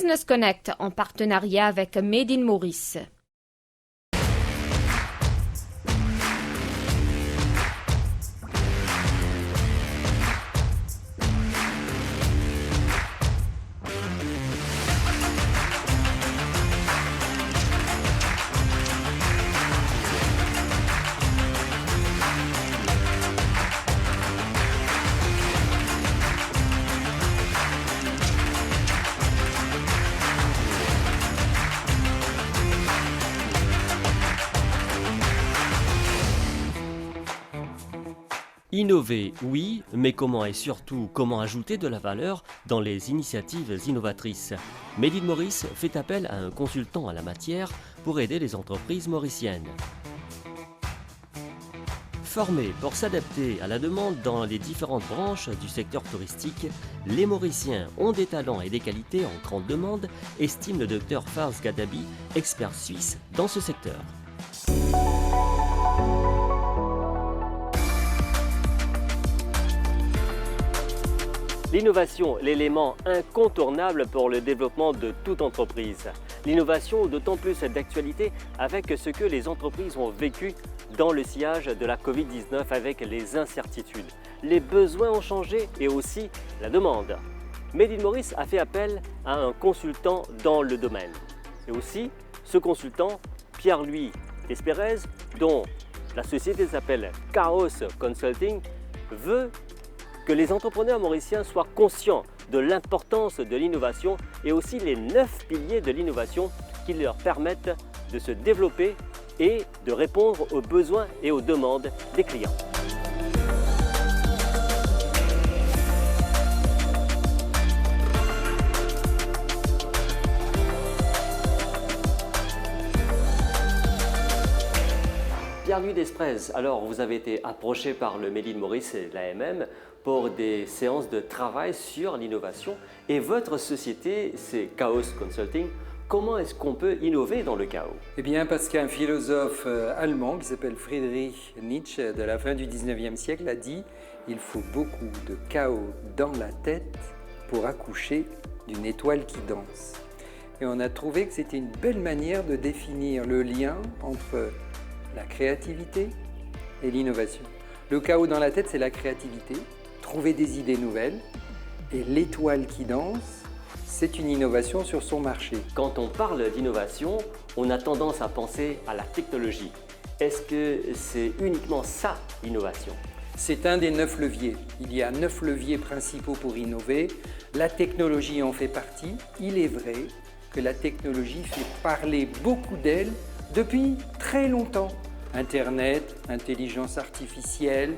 Business Connect en partenariat avec Made in Maurice. Innover, oui, mais comment et surtout comment ajouter de la valeur dans les initiatives innovatrices. Made in Maurice fait appel à un consultant à la matière pour aider les entreprises mauriciennes. Formés pour s'adapter à la demande dans les différentes branches du secteur touristique, les Mauriciens ont des talents et des qualités en grande demande, estime le Dr Fars Gadabi, expert suisse dans ce secteur. L'innovation, l'élément incontournable pour le développement de toute entreprise. L'innovation d'autant plus d'actualité avec ce que les entreprises ont vécu dans le sillage de la Covid-19 avec les incertitudes. Les besoins ont changé et aussi la demande. Made in Maurice a fait appel à un consultant dans le domaine. Et aussi, ce consultant, Pierre-Louis Desperez, dont la société s'appelle Chaos Consulting, veut que les entrepreneurs mauriciens soient conscients de l'importance de l'innovation et aussi les 9 piliers de l'innovation qui leur permettent de se développer et de répondre aux besoins et aux demandes des clients. Pierre-Louis Desperez, alors vous avez été approché par le Made in Maurice et l'AMM pour des séances de travail sur l'innovation et votre société, c'est Chaos Consulting. Comment est-ce qu'on peut innover dans le chaos? Eh bien, parce qu'un philosophe allemand qui s'appelle Friedrich Nietzsche de la fin du 19e siècle a dit « Il faut beaucoup de chaos dans la tête pour accoucher d'une étoile qui danse ». Et on a trouvé que c'était une belle manière de définir le lien entre la créativité et l'innovation. Le chaos dans la tête, c'est la créativité, trouver des idées nouvelles, et l'étoile qui danse, c'est une innovation sur son marché. Quand on parle d'innovation, on a tendance à penser à la technologie. Est-ce que c'est uniquement ça, l'innovation? C'est un des 9 leviers. Il y a 9 leviers principaux pour innover. La technologie en fait partie. Il est vrai que la technologie fait parler beaucoup d'elle depuis très longtemps. Internet, intelligence artificielle,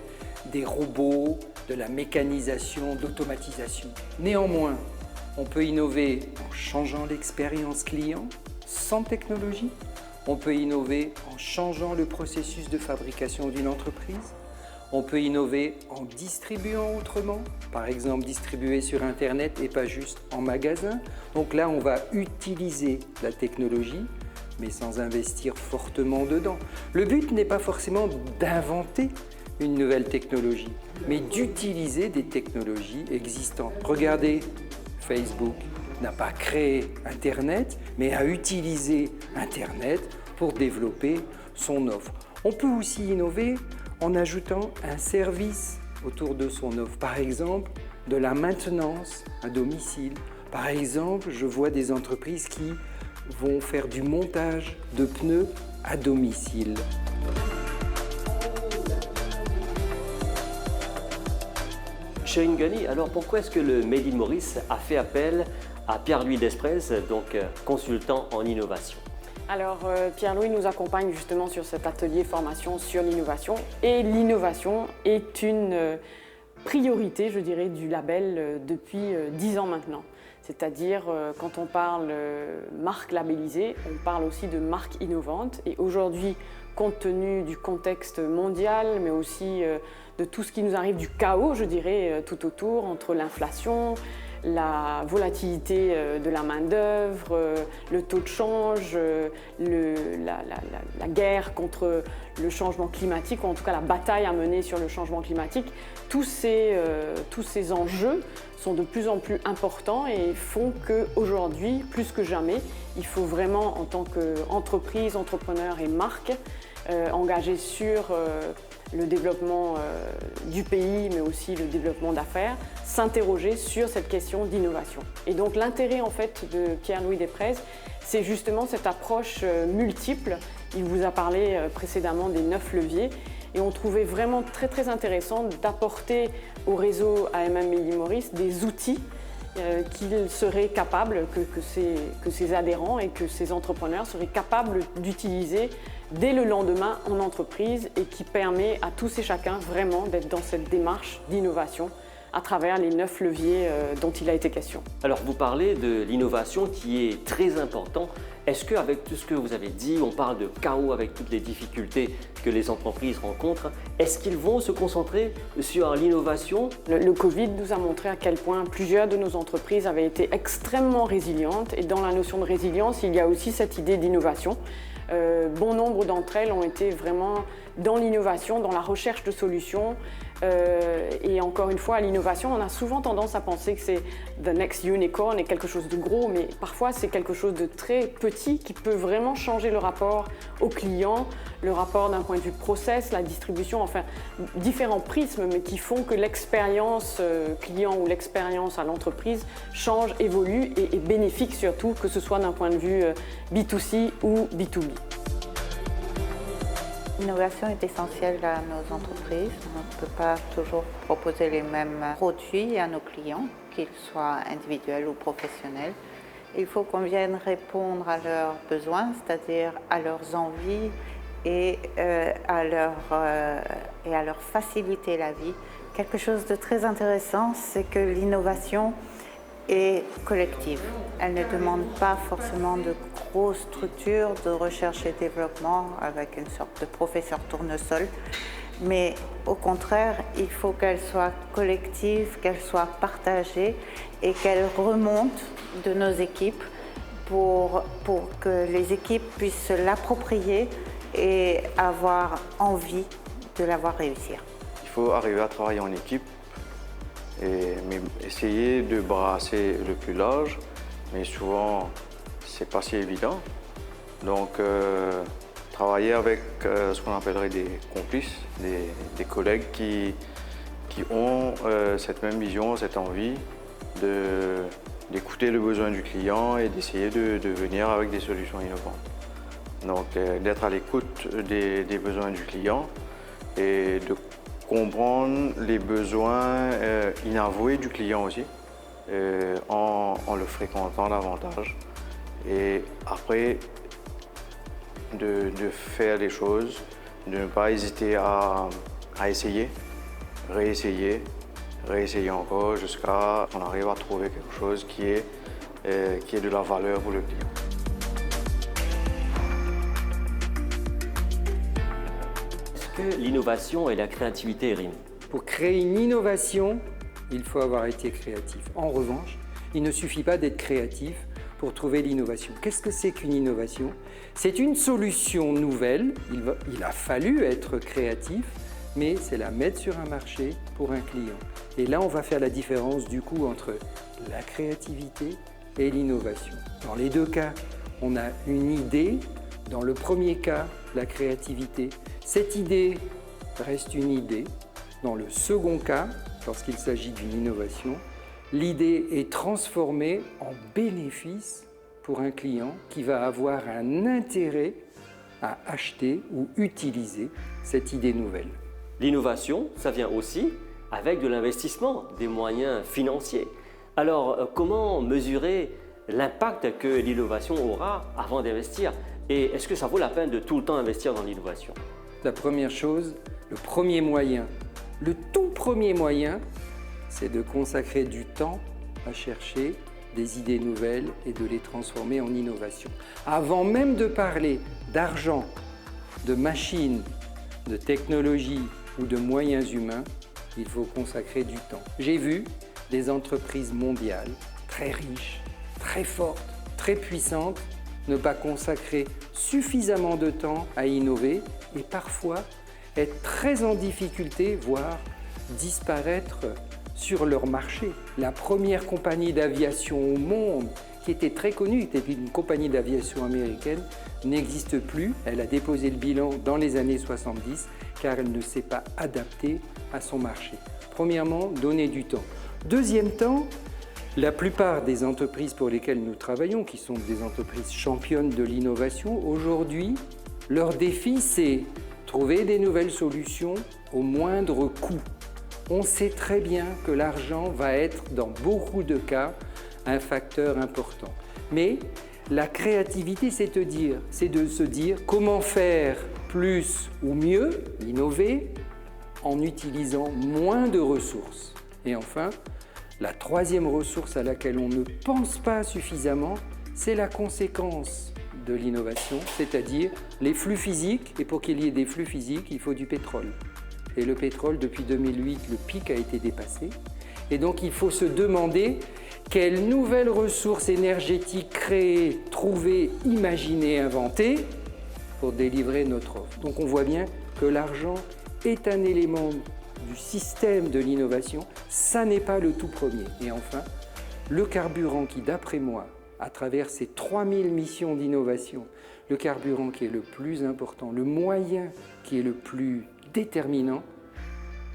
des robots, de la mécanisation, d'automatisation. Néanmoins, on peut innover en changeant l'expérience client sans technologie. On peut innover en changeant le processus de fabrication d'une entreprise. On peut innover en distribuant autrement, par exemple distribuer sur Internet et pas juste en magasin. Donc là, on va utiliser la technologie, mais sans investir fortement dedans. Le but n'est pas forcément d'inventer une nouvelle technologie, mais d'utiliser des technologies existantes. Regardez, Facebook n'a pas créé Internet, mais a utilisé Internet pour développer son offre. On peut aussi innover en ajoutant un service autour de son offre. Par exemple, de la maintenance à domicile. Par exemple, je vois des entreprises qui vont faire du montage de pneus à domicile. Chez Ingani, alors pourquoi est-ce que le Made in Maurice a fait appel à Pierre-Louis Desperez, donc consultant en innovation? Alors Pierre-Louis nous accompagne justement sur cet atelier formation sur l'innovation et l'innovation est une priorité, je dirais, du label depuis 10 ans maintenant. C'est-à-dire quand on parle marque labellisée, on parle aussi de marque innovante et aujourd'hui, compte tenu du contexte mondial, mais aussi de tout ce qui nous arrive du chaos, je dirais, tout autour, entre l'inflation, la volatilité de la main-d'œuvre, le taux de change, la guerre contre le changement climatique, ou en tout cas la bataille à mener sur le changement climatique. Tous ces enjeux sont de plus en plus importants et font qu'aujourd'hui, plus que jamais, il faut vraiment, en tant qu'entreprise, entrepreneur et marque, engagé sur le développement du pays, mais aussi le développement d'affaires, s'interroger sur cette question d'innovation. Et donc l'intérêt en fait de Pierre-Louis Desprez, c'est justement cette approche multiple. Il vous a parlé précédemment des 9 leviers et on trouvait vraiment très intéressant d'apporter au réseau AMM Médine Maurice des outils qu'ils seraient capables, que ces adhérents et que ces entrepreneurs seraient capables d'utiliser dès le lendemain en entreprise et qui permet à tous et chacun vraiment d'être dans cette démarche d'innovation à travers les 9 leviers dont il a été question. Alors vous parlez de l'innovation qui est très important. Est-ce qu'avec tout ce que vous avez dit, on parle de chaos avec toutes les difficultés que les entreprises rencontrent, est-ce qu'ils vont se concentrer sur l'innovation? Le Covid nous a montré à quel point plusieurs de nos entreprises avaient été extrêmement résilientes et dans la notion de résilience, il y a aussi cette idée d'innovation. Bon nombre d'entre elles ont été vraiment dans l'innovation, dans la recherche de solutions. Et encore une fois, l'innovation, on a souvent tendance à penser que c'est the next unicorn et quelque chose de gros, mais parfois c'est quelque chose de très petit qui peut vraiment changer le rapport au client, le rapport d'un point de vue process, la distribution, enfin différents prismes, mais qui font que l'expérience client ou l'expérience à l'entreprise change, évolue et est bénéfique surtout, que ce soit d'un point de vue B2C ou B2B. L'innovation est essentielle à nos entreprises. On ne peut pas toujours proposer les mêmes produits à nos clients, qu'ils soient individuels ou professionnels. Il faut qu'on vienne répondre à leurs besoins, c'est-à-dire à leurs envies et à leur faciliter la vie. Quelque chose de très intéressant, c'est que l'innovation est collective. Elle ne demande pas forcément de grosses structures de recherche et développement avec une sorte de professeur tournesol, mais au contraire, il faut qu'elle soit collective, qu'elle soit partagée et qu'elle remonte de nos équipes pour que les équipes puissent se l'approprier et avoir envie de la voir réussir. Il faut arriver à travailler en équipe. Mais essayer de brasser le plus large, mais souvent c'est pas si évident. Donc travailler avec ce qu'on appellerait des complices, des collègues qui ont cette même vision, cette envie d'écouter le besoin du client et d'essayer de venir avec des solutions innovantes. Donc d'être à l'écoute des besoins du client et de comprendre les besoins inavoués du client aussi, en le fréquentant davantage. Et après, de faire les choses, de ne pas hésiter à essayer, réessayer encore jusqu'à ce qu'on arrive à trouver quelque chose qui est de la valeur pour le client. L'innovation et la créativité riment. Pour créer une innovation, il faut avoir été créatif. En revanche, il ne suffit pas d'être créatif pour trouver l'innovation. Qu'est-ce que c'est qu'une innovation? C'est une solution nouvelle, il a fallu être créatif, mais c'est la mettre sur un marché pour un client. Et là, on va faire la différence du coup entre la créativité et l'innovation. Dans les deux cas, on a une idée. Dans le premier cas, la créativité, cette idée reste une idée. Dans le second cas, lorsqu'il s'agit d'une innovation, l'idée est transformée en bénéfice pour un client qui va avoir un intérêt à acheter ou utiliser cette idée nouvelle. L'innovation, ça vient aussi avec de l'investissement, des moyens financiers. Alors, comment mesurer l'impact que l'innovation aura avant d'investir? Et est-ce que ça vaut la peine de tout le temps investir dans l'innovation? La première chose, le premier moyen, le tout premier moyen, c'est de consacrer du temps à chercher des idées nouvelles et de les transformer en innovation. Avant même de parler d'argent, de machines, de technologie ou de moyens humains, il faut consacrer du temps. J'ai vu des entreprises mondiales, très riches, très fortes, très puissantes, ne pas consacrer suffisamment de temps à innover et parfois être très en difficulté, voire disparaître sur leur marché. La première compagnie d'aviation au monde, qui était très connue, était une compagnie d'aviation américaine, n'existe plus. Elle a déposé le bilan dans les années 70 car elle ne s'est pas adaptée à son marché. Premièrement, donner du temps. Deuxième temps, la plupart des entreprises pour lesquelles nous travaillons, qui sont des entreprises championnes de l'innovation, aujourd'hui, leur défi, c'est trouver des nouvelles solutions au moindre coût. On sait très bien que l'argent va être, dans beaucoup de cas, un facteur important. Mais la créativité, c'est de se dire comment faire plus ou mieux, innover, en utilisant moins de ressources. Et enfin, la troisième ressource à laquelle on ne pense pas suffisamment, c'est la conséquence de l'innovation, c'est-à-dire les flux physiques. Et pour qu'il y ait des flux physiques, il faut du pétrole. Et le pétrole, depuis 2008, le pic a été dépassé. Et donc, il faut se demander quelles nouvelles ressources énergétiques créer, trouver, imaginer, inventer pour délivrer notre offre. Donc, on voit bien que l'argent est un élément du système de l'innovation. Ça n'est pas le tout premier. Et enfin, le carburant qui, d'après moi, à travers ces 3000 missions d'innovation, le carburant qui est le plus important, le moyen qui est le plus déterminant,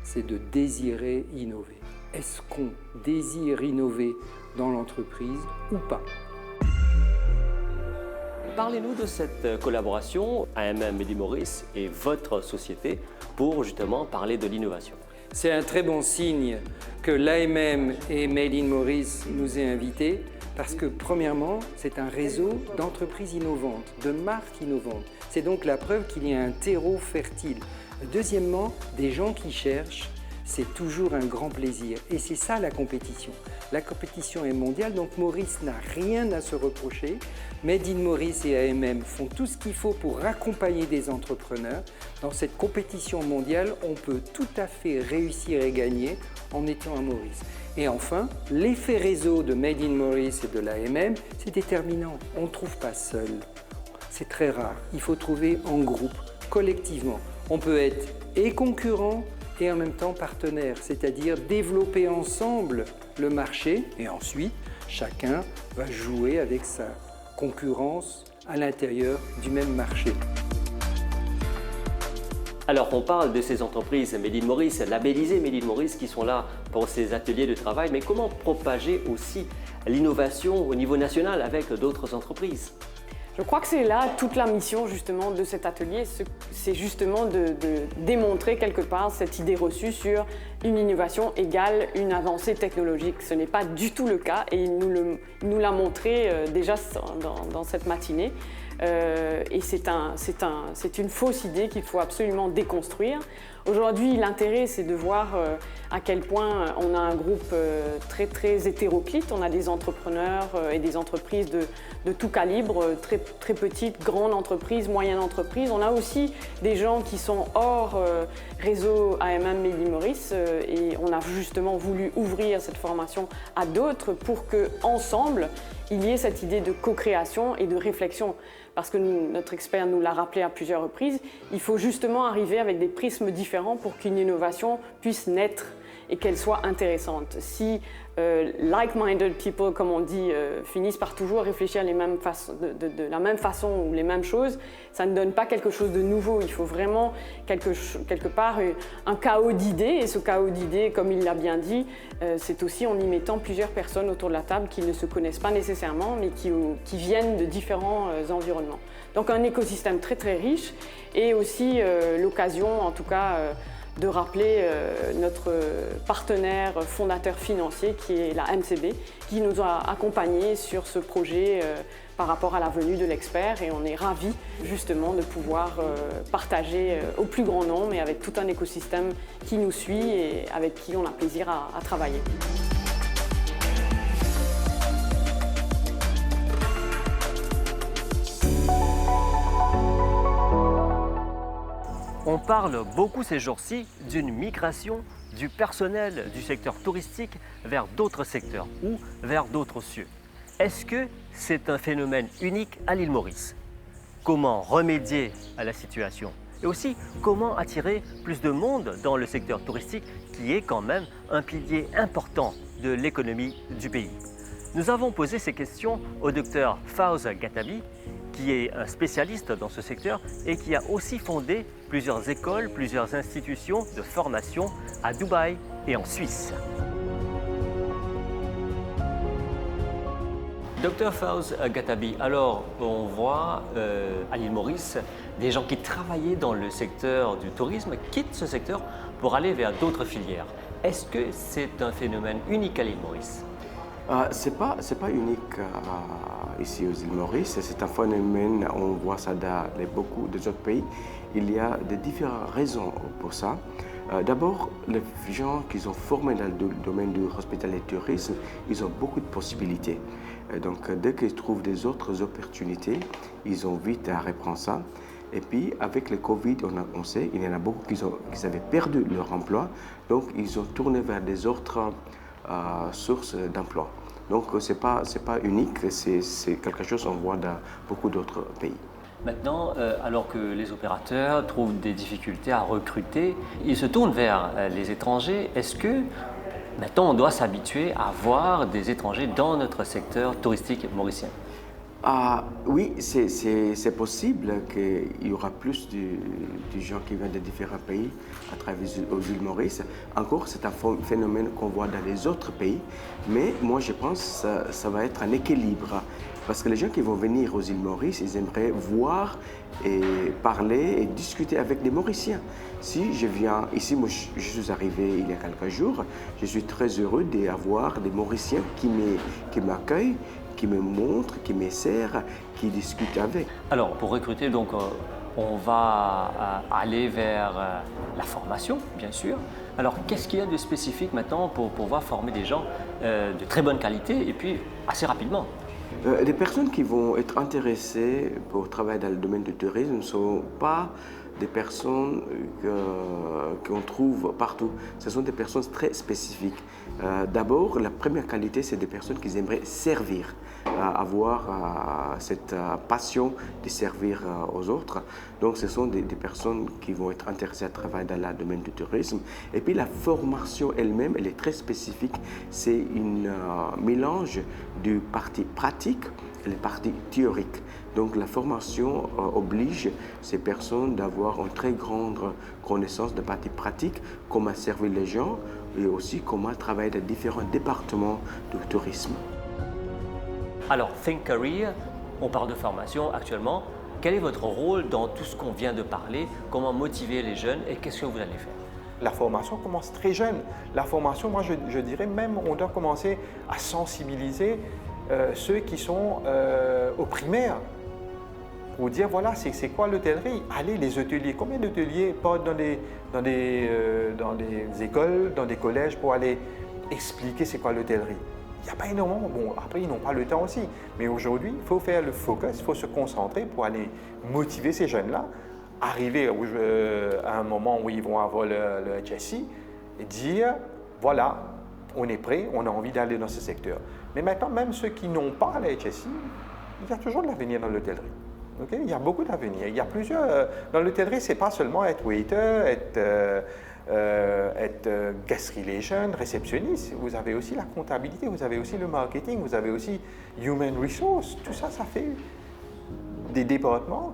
c'est de désirer innover. Est-ce qu'on désire innover dans l'entreprise ou pas? Parlez-nous de cette collaboration AMM Made in Maurice et votre société pour justement parler de l'innovation. C'est un très bon signe que l'AMM et Made in Maurice nous aient invités parce que premièrement, c'est un réseau d'entreprises innovantes, de marques innovantes. C'est donc la preuve qu'il y a un terreau fertile. Deuxièmement, des gens qui cherchent, c'est toujours un grand plaisir. Et c'est ça la compétition. La compétition est mondiale, donc Maurice n'a rien à se reprocher. Made in Maurice et AMM font tout ce qu'il faut pour accompagner des entrepreneurs. Dans cette compétition mondiale, on peut tout à fait réussir et gagner en étant à Maurice. Et enfin, l'effet réseau de Made in Maurice et de l'AMM, c'est déterminant. On ne trouve pas seul. C'est très rare. Il faut trouver en groupe, collectivement. On peut être et concurrent et en même temps partenaire, c'est-à-dire développer ensemble le marché et ensuite chacun va jouer avec sa concurrence à l'intérieur du même marché. Alors on parle de ces entreprises Made in Maurice, labellisées Made in Maurice qui sont là pour ces ateliers de travail, mais comment propager aussi l'innovation au niveau national avec d'autres entreprises? Je crois que c'est là toute la mission justement de cet atelier, c'est justement de démontrer quelque part cette idée reçue sur une innovation égale une avancée technologique. Ce n'est pas du tout le cas et il nous l'a montré déjà dans cette matinée. Et c'est une fausse idée qu'il faut absolument déconstruire. Aujourd'hui, l'intérêt, c'est de voir à quel point on a un groupe très, très hétéroclite. On a des entrepreneurs et des entreprises de tout calibre, très, très petites, grandes entreprises, moyennes entreprises. On a aussi des gens qui sont hors réseau AMM Made in Maurice et on a justement voulu ouvrir cette formation à d'autres pour qu'ensemble, il y ait cette idée de co-création et de réflexion. Parce que notre expert nous l'a rappelé à plusieurs reprises, il faut justement arriver avec des prismes différents pour qu'une innovation puisse naître et qu'elle soit intéressante. Si like-minded people, comme on dit, finissent par toujours réfléchir de la même façon ou les mêmes choses, ça ne donne pas quelque chose de nouveau. Il faut vraiment quelque part un chaos d'idées. Et ce chaos d'idées, comme il l'a bien dit, c'est aussi en y mettant plusieurs personnes autour de la table qui ne se connaissent pas nécessairement, mais qui viennent de différents environnements. Donc un écosystème très très riche et aussi l'occasion, en tout cas, de rappeler notre partenaire fondateur financier qui est la MCB, qui nous a accompagnés sur ce projet par rapport à la venue de l'expert et on est ravis justement de pouvoir partager au plus grand nombre et avec tout un écosystème qui nous suit et avec qui on a plaisir à travailler. On parle beaucoup ces jours-ci d'une migration du personnel du secteur touristique vers d'autres secteurs ou vers d'autres cieux. Est-ce que c'est un phénomène unique à l'île Maurice? Comment remédier à la situation? Et aussi, comment attirer plus de monde dans le secteur touristique qui est quand même un pilier important de l'économie du pays? Nous avons posé ces questions au Dr Fawz Ghatabi, qui est un spécialiste dans ce secteur et qui a aussi fondé plusieurs écoles, plusieurs institutions de formation à Dubaï et en Suisse. Dr Fawz Ghatabi, alors on voit à l'île Maurice des gens qui travaillaient dans le secteur du tourisme quittent ce secteur pour aller vers d'autres filières. Est-ce que c'est un phénomène unique à l'île Maurice? C'est pas unique ici aux îles Maurice, c'est un phénomène, on voit ça dans beaucoup d'autres pays. Il y a de différentes raisons pour ça. D'abord, les gens qui sont formés dans le domaine du hospitalier tourisme, ils ont beaucoup de possibilités. Donc, dès qu'ils trouvent des autres opportunités, ils ont vite à reprendre ça. Et puis, avec le Covid, on sait, il y en a beaucoup qui avaient perdu leur emploi, donc ils ont tourné vers des autres sources d'emploi. Donc, ce n'est pas unique, c'est quelque chose qu'on voit dans beaucoup d'autres pays. Maintenant, alors que les opérateurs trouvent des difficultés à recruter, ils se tournent vers les étrangers. Est-ce que maintenant on doit s'habituer à voir des étrangers dans notre secteur touristique mauricien? Oui, c'est possible qu'il y aura plus de gens qui viennent de différents pays à travers aux îles Maurice. Encore, c'est un phénomène qu'on voit dans les autres pays, mais moi je pense que ça va être un équilibre. Parce que les gens qui vont venir aux îles Maurice, ils aimeraient voir et parler et discuter avec des Mauriciens. Si je viens ici, moi je suis arrivé il y a quelques jours, je suis très heureux d'avoir des Mauriciens qui m'accueillent, qui me montrent, qui me servent, qui discutent avec. Alors, pour recruter, donc, on va aller vers la formation, bien sûr. Alors, qu'est-ce qu'il y a de spécifique maintenant pour pouvoir former des gens de très bonne qualité et puis assez rapidement? Les personnes qui vont être intéressées pour travailler dans le domaine du tourisme ne sont pas des personnes qu'on trouve partout. Ce sont des personnes très spécifiques. D'abord, la première qualité, c'est des personnes qui aimeraient servir, avoir cette passion de servir aux autres. Donc, ce sont des personnes qui vont être intéressées à travailler dans le domaine du tourisme. Et puis, la formation elle-même, elle est très spécifique. C'est un mélange du parti pratique et le parti théorique. Donc la formation oblige ces personnes d'avoir une très grande connaissance de partie pratique, comment servir les gens et aussi comment travailler dans différents départements du tourisme. Alors, Think Career, on parle de formation actuellement. Quel est votre rôle dans tout ce qu'on vient de parler? Comment motiver les jeunes et qu'est-ce que vous allez faire? La formation commence très jeune. La formation, moi je dirais même, on doit commencer à sensibiliser ceux qui sont au primaire. Pour dire, voilà, c'est quoi l'hôtellerie? Allez, les hôteliers, combien d'hôteliers partent dans des écoles, dans des collèges pour aller expliquer c'est quoi l'hôtellerie? Il n'y a pas énormément. Bon, après, ils n'ont pas le temps aussi. Mais aujourd'hui, il faut faire le focus, il faut se concentrer pour aller motiver ces jeunes-là, arriver à un moment où ils vont avoir le HSI et dire, voilà, on est prêt, on a envie d'aller dans ce secteur. Mais maintenant, même ceux qui n'ont pas le HSI, il y a toujours de l'avenir dans l'hôtellerie. Okay? Il y a beaucoup d'avenir. Il y a plusieurs. Dans l'hôtellerie, ce n'est pas seulement être waiter, être guest relation, réceptionniste. Vous avez aussi la comptabilité, vous avez aussi le marketing, vous avez aussi human resource. Tout ça, ça fait des départements.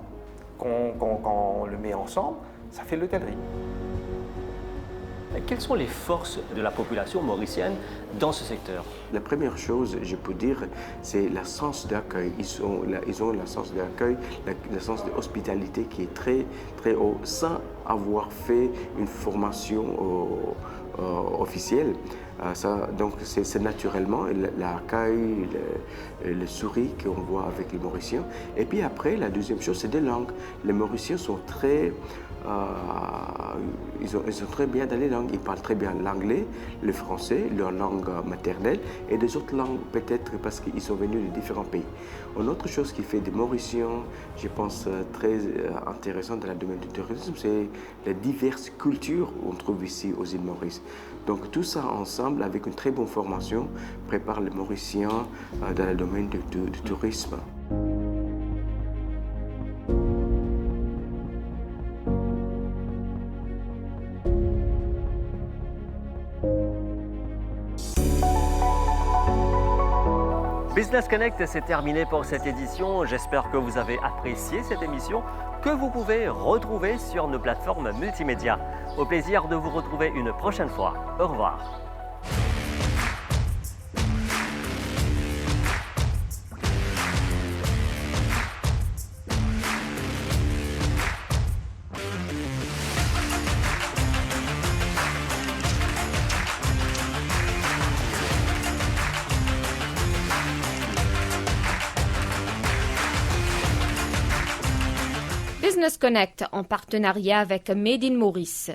Quand on le met ensemble, ça fait l'hôtellerie. Quelles sont les forces de la population mauricienne dans ce secteur? La première chose, je peux dire, c'est le sens d'accueil. Ils ont le sens d'accueil, le sens de hospitalité qui est très, très haut, sans avoir fait une formation officielle. Donc c'est naturellement l'accueil, le sourire qu'on voit avec les Mauriciens. Et puis après, la deuxième chose, c'est des langues. Les Mauriciens sont très... ils sont très bien dans les langues. Ils parlent très bien l'anglais, le français, leur langue maternelle, et des autres langues peut-être parce qu'ils sont venus de différents pays. Une autre chose qui fait des Mauriciens, je pense, très intéressant dans le domaine du tourisme, c'est les diverses cultures qu'on trouve ici aux îles Maurice. Donc tout ça ensemble, avec une très bonne formation, prépare les Mauriciens dans le domaine du tourisme. Business Connect, c'est terminé pour cette édition. J'espère que vous avez apprécié cette émission que vous pouvez retrouver sur nos plateformes multimédia. Au plaisir de vous retrouver une prochaine fois. Au revoir. Business Connect en partenariat avec Made in Maurice.